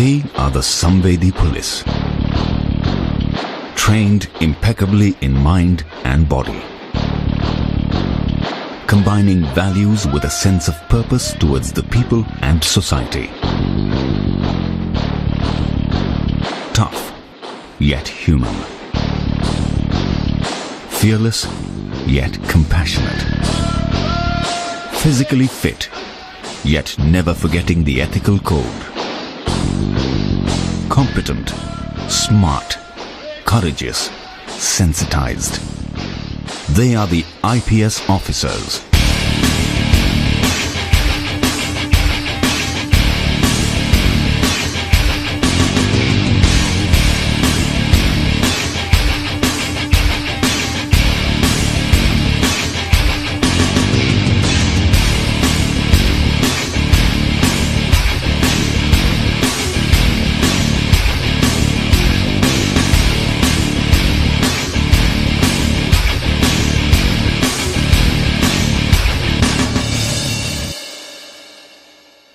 They are the Samvedi police, trained impeccably in mind and body, combining values with a sense of purpose towards the people and society. Tough, yet human. Fearless, yet compassionate. Physically fit, yet never forgetting the ethical code. Competent, smart, courageous, sensitized. They are the IPS officers.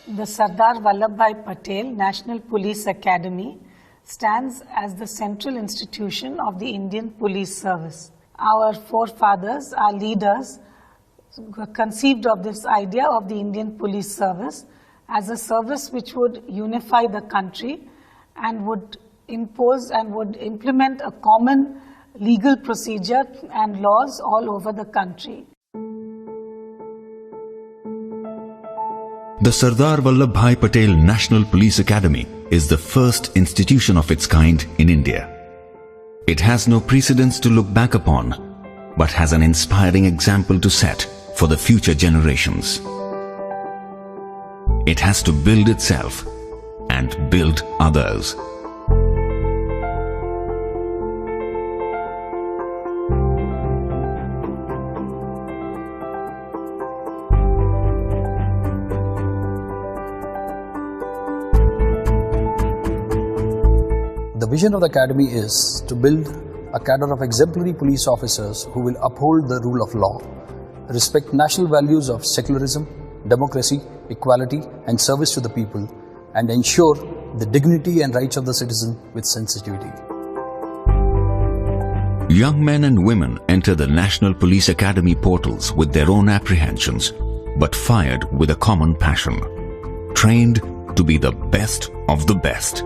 The Sardar Vallabhbhai Patel National Police Academy stands as the central institution of the Indian Police Service. Our forefathers, our leaders, conceived of this idea of the Indian Police Service as a service which would unify the country and would impose and would implement a common legal procedure and laws all over the country. The Sardar Vallabhbhai Patel National Police Academy is the first institution of its kind in India. It has no precedents to look back upon, but has an inspiring example to set for the future generations. It has to build itself and build others. The vision of the Academy is to build a cadre of exemplary police officers who will uphold the rule of law, respect national values of secularism, democracy, equality and service to the people, and ensure the dignity and rights of the citizen with sensitivity. Young men and women enter the National Police Academy portals with their own apprehensions, but fired with a common passion, trained to be the best of the best.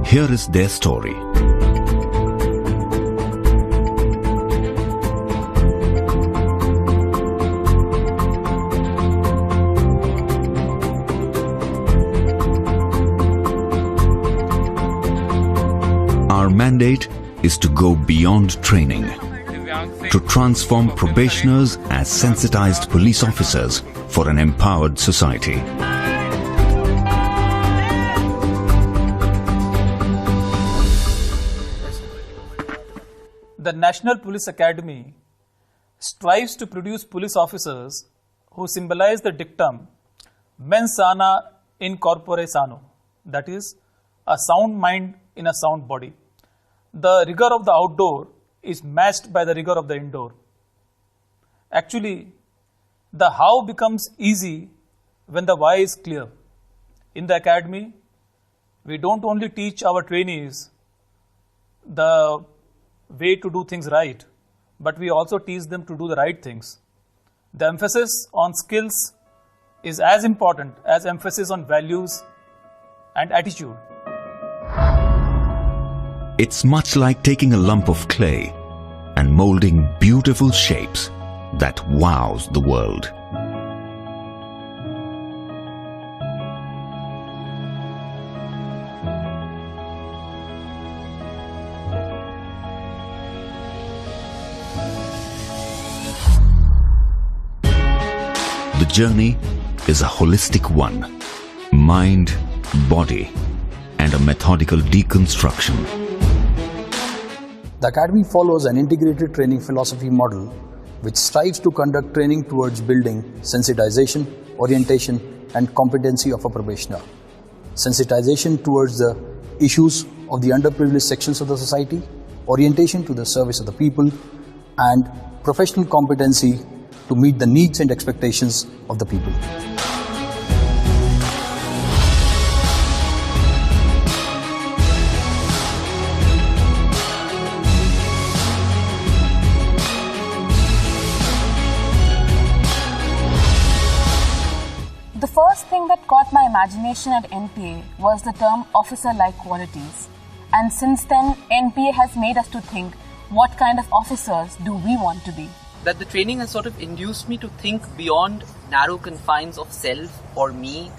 Here is their story. Our mandate is to go beyond training, to transform probationers as sensitized police officers for an empowered society. The National Police Academy strives to produce police officers who symbolize the dictum mens sana in corpore sano, that is, a sound mind in a sound body. The rigor of the outdoor is matched by the rigor of the indoor. Actually, the how becomes easy when the why is clear. In the academy, we don't only teach our trainees the way to do things right, but we also teach them to do the right things. The emphasis on skills is as important as emphasis on values and attitude. It's much like taking a lump of clay and molding beautiful shapes that wows the world. The journey is a holistic one, mind, body, and a methodical deconstruction. The Academy follows an integrated training philosophy model which strives to conduct training towards building sensitization, orientation, and competency of a probationer. Sensitization towards the issues of the underprivileged sections of the society, orientation to the service of the people, and professional competency to meet the needs and expectations of the people. imagination at NPA was the term officer-like qualities. And since then, NPA has made us to think, what kind of officers do we want to be? That the training has sort of induced me to think beyond narrow confines of self or me.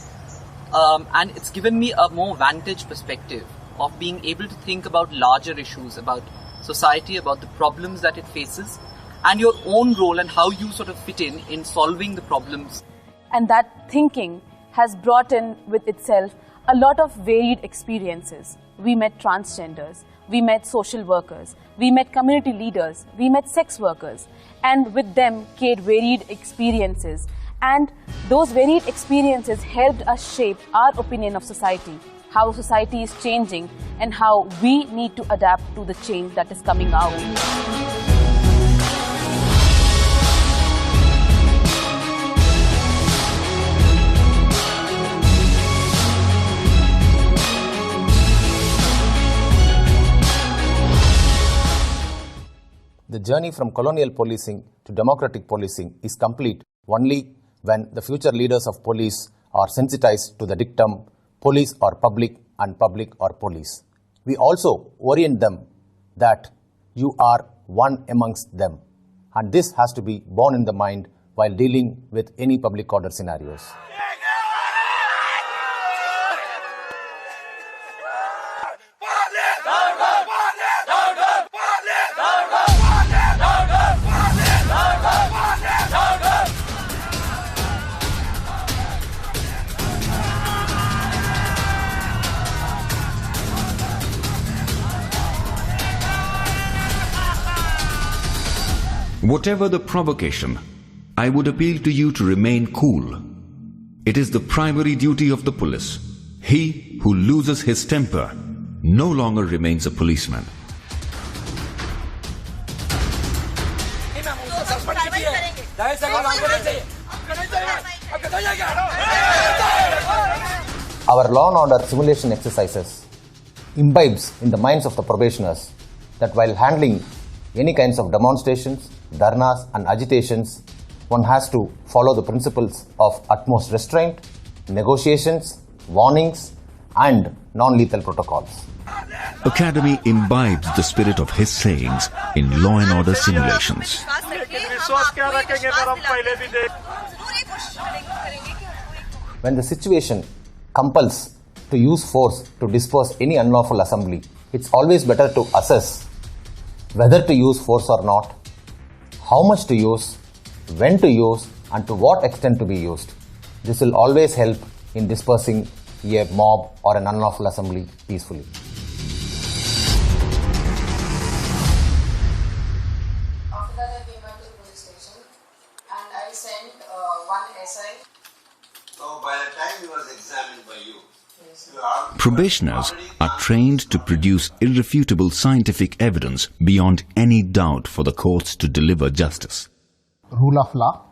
And it's given me a more vantage perspective of being able to think about larger issues, about society, about the problems that it faces, and your own role and how you sort of fit in solving the problems. And that thinking has brought in with itself a lot of varied experiences. We met transgenders, we met social workers, we met community leaders, we met sex workers, and with them came varied experiences. And those varied experiences helped us shape our opinion of society, how society is changing, and how we need to adapt to the change that is coming out. The journey from colonial policing to democratic policing is complete only when the future leaders of police are sensitized to the dictum, police are public and public are police. We also orient them that you are one amongst them, and this has to be borne in the mind while dealing with any public order scenarios. Whatever the provocation, I would appeal to you to remain cool. It is the primary duty of the police. He who loses his temper no longer remains a policeman. Our law and order simulation exercises imbibes in the minds of the probationers that while handling any kinds of demonstrations, dharnas and agitations, one has to follow the principles of utmost restraint, negotiations, warnings and non-lethal protocols. Academy imbibes the spirit of his sayings in law and order simulations. When the situation compels to use force to disperse any unlawful assembly, it's always better to assess whether to use force or not, how much to use, when to use, and to what extent to be used. This will always help in dispersing a mob or an unlawful assembly peacefully. After that, I came back to the police station and I sent one essay. So by the time he was examined by you, Probationers are trained to produce irrefutable scientific evidence beyond any doubt for the courts to deliver justice. Rule of law,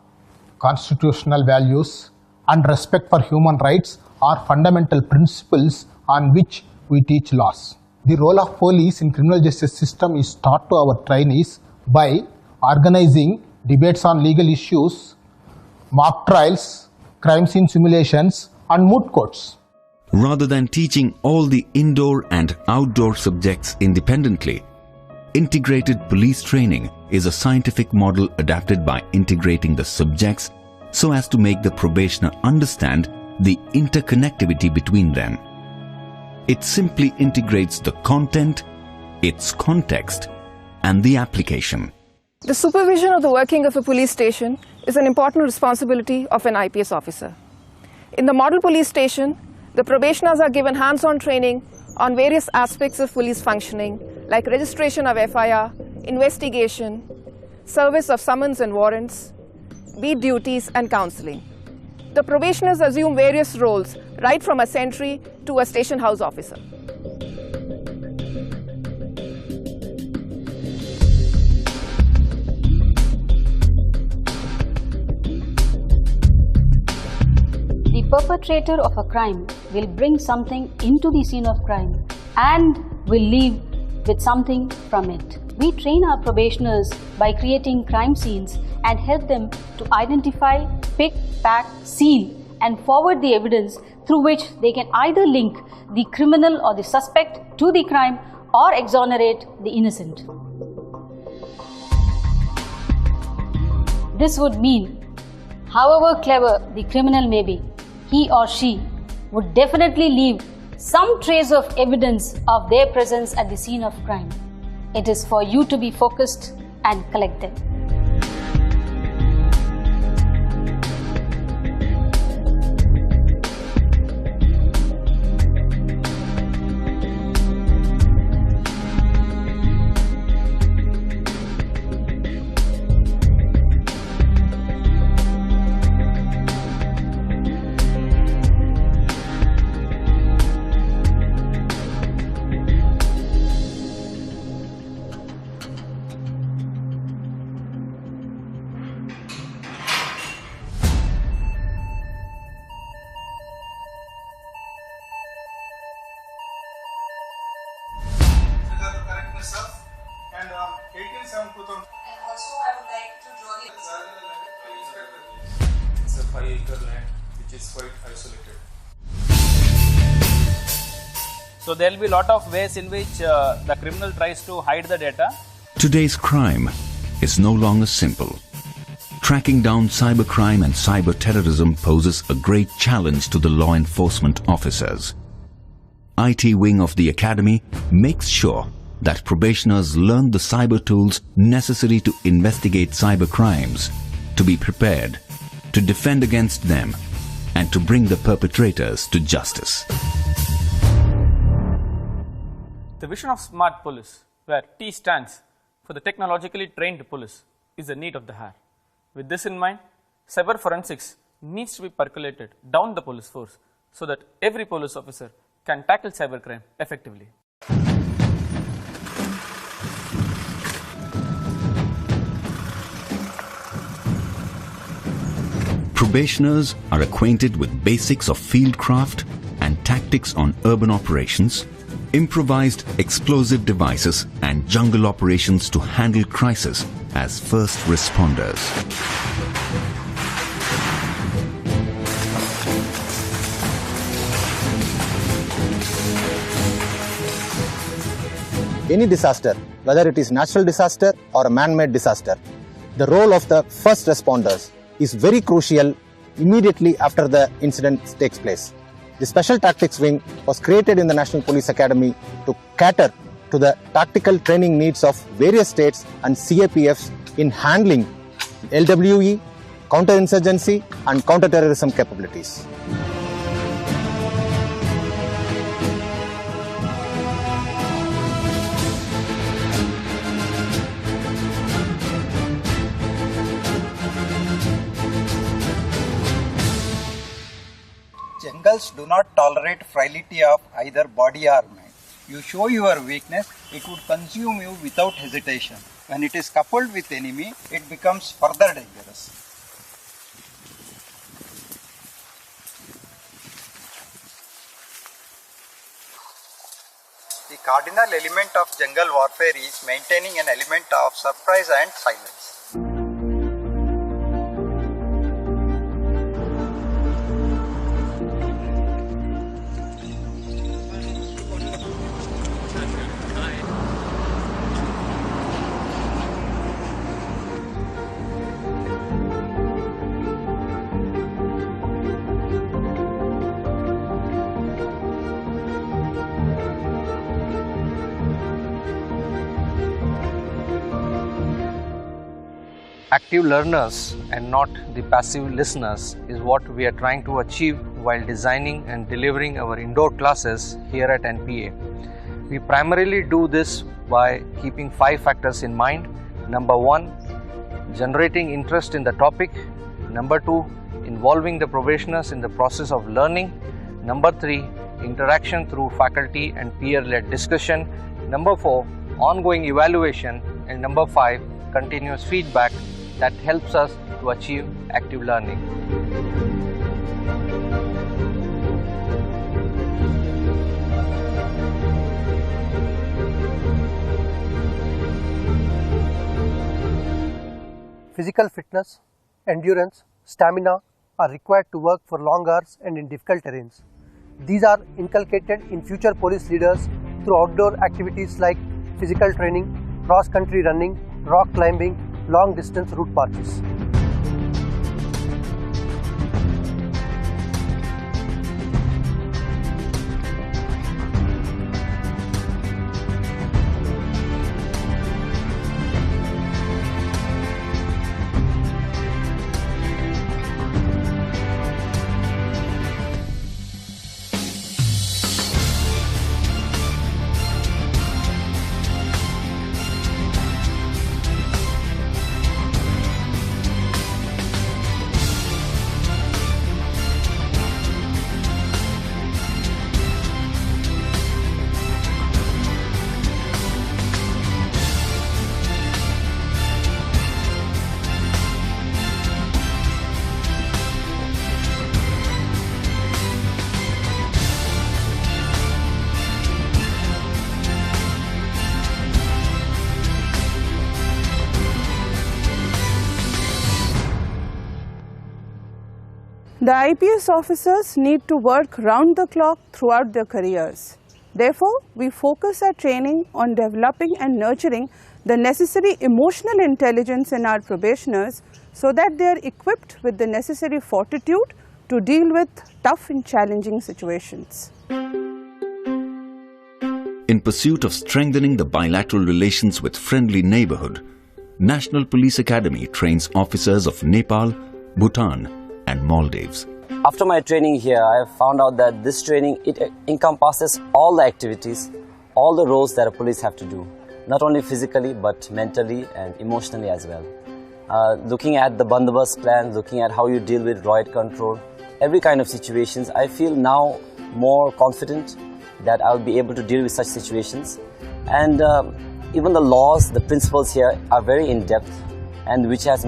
constitutional values, and respect for human rights are fundamental principles on which we teach laws. The role of police in criminal justice system is taught to our trainees by organizing debates on legal issues, mock trials, crime scene simulations, and moot courts. Rather than teaching all the indoor and outdoor subjects independently, integrated police training is a scientific model adapted by integrating the subjects so as to make the probationer understand the interconnectivity between them. It simply integrates the content, its context, and the application. The supervision of the working of a police station is an important responsibility of an IPS officer. In the model police station, the probationers are given hands-on training on various aspects of police functioning like registration of FIR, investigation, service of summons and warrants, beat duties and counseling. The probationers assume various roles right from a sentry to a station house officer. The perpetrator of a crime will bring something into the scene of crime and will leave with something from it. We train our probationers by creating crime scenes and help them to identify, pick, pack, seal and forward the evidence through which they can either link the criminal or the suspect to the crime or exonerate the innocent. This would mean, however clever the criminal may be, he or she would definitely leave some trace of evidence of their presence at the scene of crime. It is for you to be focused and collect them. And 18/7/2000. And also I would like to draw the It's a 5-acre land which is quite isolated. So there will be a lot of ways in which the criminal tries to hide the data. Today's crime is no longer simple. Tracking down cybercrime and cyber terrorism poses a great challenge to the law enforcement officers. IT wing of the Academy makes sure that probationers learn the cyber tools necessary to investigate cyber crimes, to be prepared, to defend against them, and to bring the perpetrators to justice. The vision of smart police, where T stands for the technologically trained police, is the need of the hour. With this in mind, cyber forensics needs to be percolated down the police force so that every police officer can tackle cybercrime effectively. Probationers are acquainted with basics of fieldcraft and tactics on urban operations, improvised explosive devices and jungle operations to handle crisis as first responders. Any disaster, whether it is natural disaster or a man-made disaster, the role of the first responders is very crucial immediately after the incident takes place. The Special Tactics Wing was created in the National Police Academy to cater to the tactical training needs of various states and CAPFs in handling LWE, counterinsurgency and counterterrorism capabilities. Jungles do not tolerate frailty of either body or mind. You show your weakness, it would consume you without hesitation. When it is coupled with enemy, it becomes further dangerous. The cardinal element of jungle warfare is maintaining an element of surprise and silence. Active learners and not the passive listeners is what we are trying to achieve while designing and delivering our indoor classes here at NPA. We primarily do this by keeping 5 factors in mind. Number 1, generating interest in the topic. Number 2, involving the probationers in the process of learning. Number 3, interaction through faculty and peer-led discussion. Number 4, ongoing evaluation. And number 5, continuous feedback that helps us to achieve active learning. Physical fitness, endurance, stamina are required to work for long hours and in difficult terrains. These are inculcated in future police leaders through outdoor activities like physical training, cross-country running, rock climbing, long-distance route marches. The IPS officers need to work round the clock throughout their careers. Therefore, we focus our training on developing and nurturing the necessary emotional intelligence in our probationers so that they are equipped with the necessary fortitude to deal with tough and challenging situations. In pursuit of strengthening the bilateral relations with friendly neighborhood, National Police Academy trains officers of Nepal, Bhutan, and Maldives. After my training here, I have found out that this training, it encompasses all the activities, all the roles that a police have to do, not only physically but mentally and emotionally as well. Looking at the bandobast plan, looking at how you deal with riot control, every kind of situations, I feel now more confident that I'll be able to deal with such situations. And even the laws, the principles here are very in-depth, and which has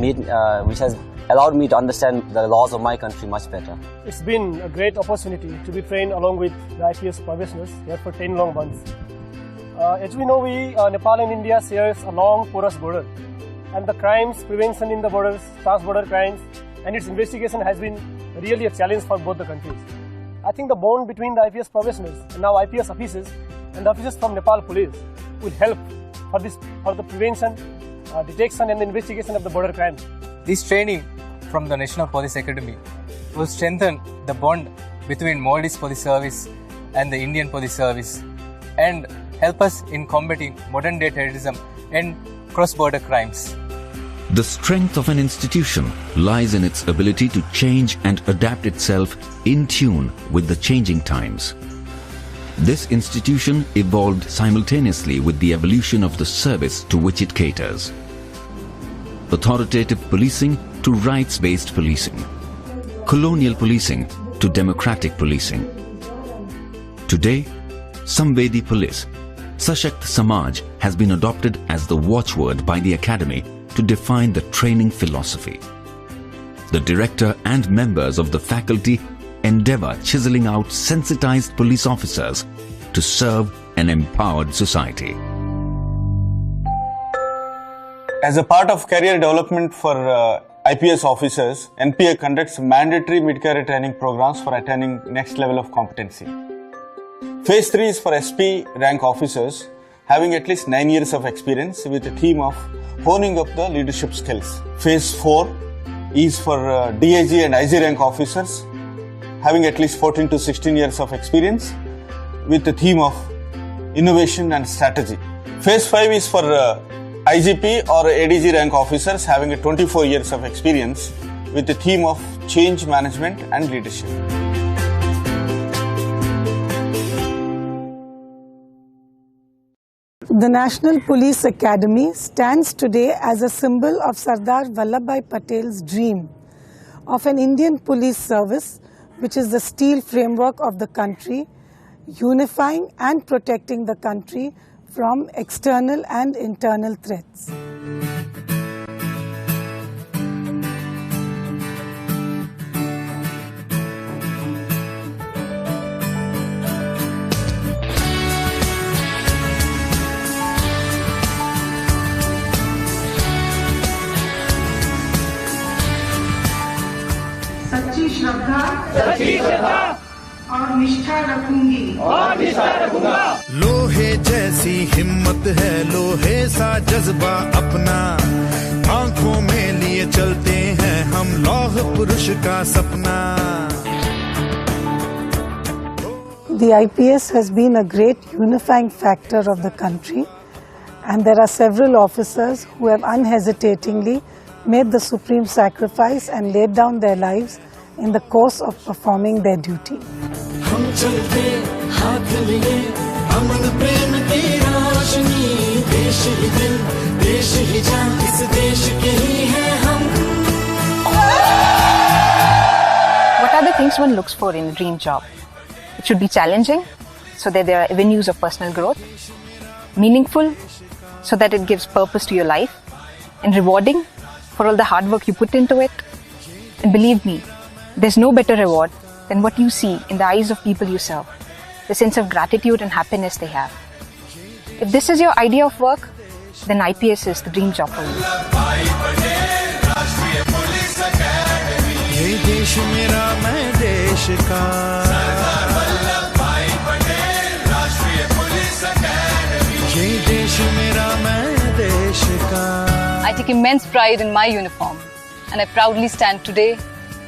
allowed me to understand the laws of my country much better. It's been a great opportunity to be trained along with the IPS probationers here for 10 long months. As we know, Nepal and India shares a long porous border, and the crimes prevention in the borders, trans-border crimes, and its investigation has been really a challenge for both the countries. I think the bond between the IPS probationers and now IPS officers and the officers from Nepal Police will help for the prevention, detection and investigation of the border crimes. This training from the National Police Academy will strengthen the bond between Maldives Police Service and the Indian Police Service and help us in combating modern day terrorism and cross-border crimes. The strength of an institution lies in its ability to change and adapt itself in tune with the changing times. This institution evolved simultaneously with the evolution of the service to which it caters. Authoritative policing to rights-based policing, colonial policing to democratic policing. Today, Samvedi Police, Sashakt Samaj has been adopted as the watchword by the Academy to define the training philosophy. The director and members of the faculty endeavor chiseling out sensitized police officers to serve an empowered society. As a part of career development for IPS officers, NPA conducts mandatory mid-career training programs for attaining next level of competency. Phase 3 is for SP rank officers having at least 9 years of experience with a theme of honing up the leadership skills. Phase 4 is for DAG and IG rank officers having at least 14 to 16 years of experience with the theme of innovation and strategy. Phase 5 is for IGP or ADG rank officers having a 24 years of experience with the theme of change management and leadership. The National Police Academy stands today as a symbol of Sardar Vallabhbhai Patel's dream of an Indian police service which is the steel framework of the country, unifying and protecting the country from external and internal threats. सच्ची श्रद्धा और निष्ठा रखूंगी और निष्ठा रखूंगा। लोहे जैसी हिम्मत है, लोहे सा जज्बा अपना, आंखों में लिए चलते हैं हम लौह पुरुष का सपना। The IPS has been a great unifying factor of the country, and there are several officers who have unhesitatingly made the supreme sacrifice and laid down their lives in the course of performing their duty. हम चलते हाथ लिए अमन प्रेम की रोशनी, देश ही दिल देश ही जान, इस देश के ही हैं हम। What are the things one looks for in a dream job? It should be challenging, so that there are avenues of personal growth, meaningful, so that it gives purpose to your life, and rewarding for all the hard work you put into it. And believe me, there's no better reward than what you see in the eyes of people you serve, the sense of gratitude and happiness they have. If this is your idea of work, then IPS is the dream job for you. ये देश मेरा मैं देश का, ये देश मेरा मैं देश का। I take immense pride in my uniform, and I proudly stand today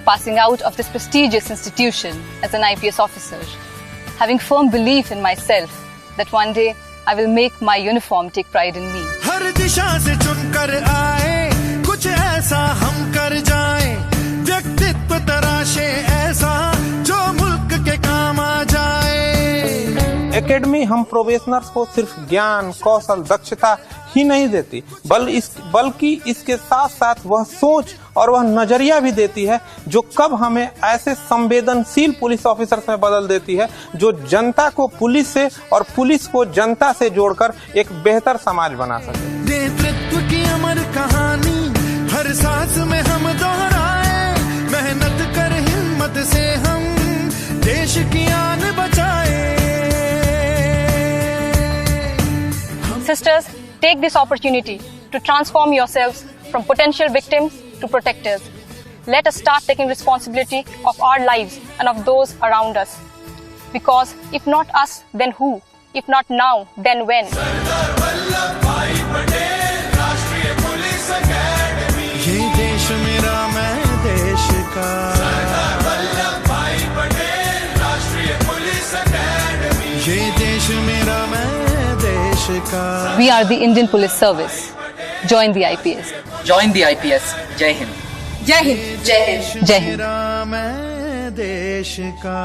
passing out of this prestigious institution as an IPS officer, having firm belief in myself that one day I will make my uniform take pride in me. हर दिशा से चुनकर आए, कुछ ऐसा हम कर जाएं, व्यक्तित्व तराशे ऐसा जो मुल्क के काम आ जाए। एकेडमी हम प्रोबेशनर्स को सिर्फ ज्ञान, कौशल, दक्षता ही नहीं देती, बल्कि इसके साथ साथ वह सोच और वह नजरिया भी देती है जो कब हमें ऐसे संवेदनशील पुलिस ऑफिसर्स में बदल देती है जो जनता को पुलिस से और पुलिस को जनता से जोड़कर एक बेहतर समाज बना सके। नेतृत्व की अमर कहानी हर सांस में हम दोहराए, मेहनत कर हिम्मत से हम देश की आन बचाए। Sisters, take this opportunity to transform yourselves from potential victims to protectors. Let us start taking responsibility of our lives and of those around us. Because if not us, then who? If not now, then when? ये देश मेरा मैं देश का, ये देश मेरा मैं देश का। We are the Indian Police Service. Join the IPS. Join the IPS. Jai Hind. Jai Hind. Jai Hind. Jai Hind. मैं देश का।